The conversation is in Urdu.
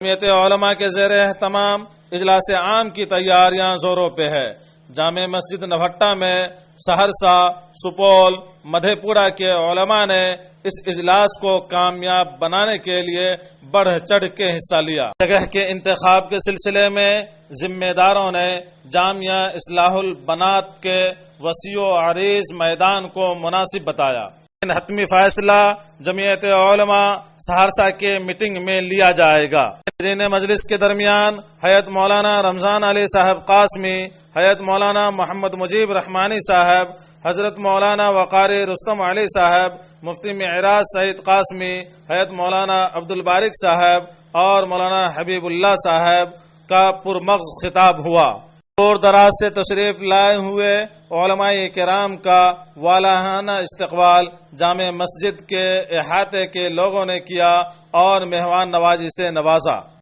جمعیت علماء کے زیر اہتمام اجلاس عام کی تیاریاں زوروں پہ ہے۔ جامع مسجد نوہٹا میں سہرسہ، سپول، مدھے پورہ کے علماء نے اس اجلاس کو کامیاب بنانے کے لیے بڑھ چڑھ کے حصہ لیا۔ جگہ کے انتخاب کے سلسلے میں ذمہ داروں نے جامعہ اصلاح البنات کے وسیع و عریض میدان کو مناسب بتایا۔ حتمی فیصلہ جمعیت علماء سہرسہ کے میٹنگ میں لیا جائے گا۔ مجلس کے درمیان حضرت مولانا رمضان علی صاحب قاسمی، حضرت مولانا محمد مجیب رحمانی صاحب، حضرت مولانا وقاری رستم علی صاحب، مفتی معراج سعید قاسمی، حضرت مولانا عبد البارک صاحب اور مولانا حبیب اللہ صاحب کا پرمغز خطاب ہوا۔ دور دراز سے تشریف لائے ہوئے علماء کرام کا والہانہ استقبال جامع مسجد کے احاطے کے لوگوں نے کیا اور مہمان نوازی سے نوازا۔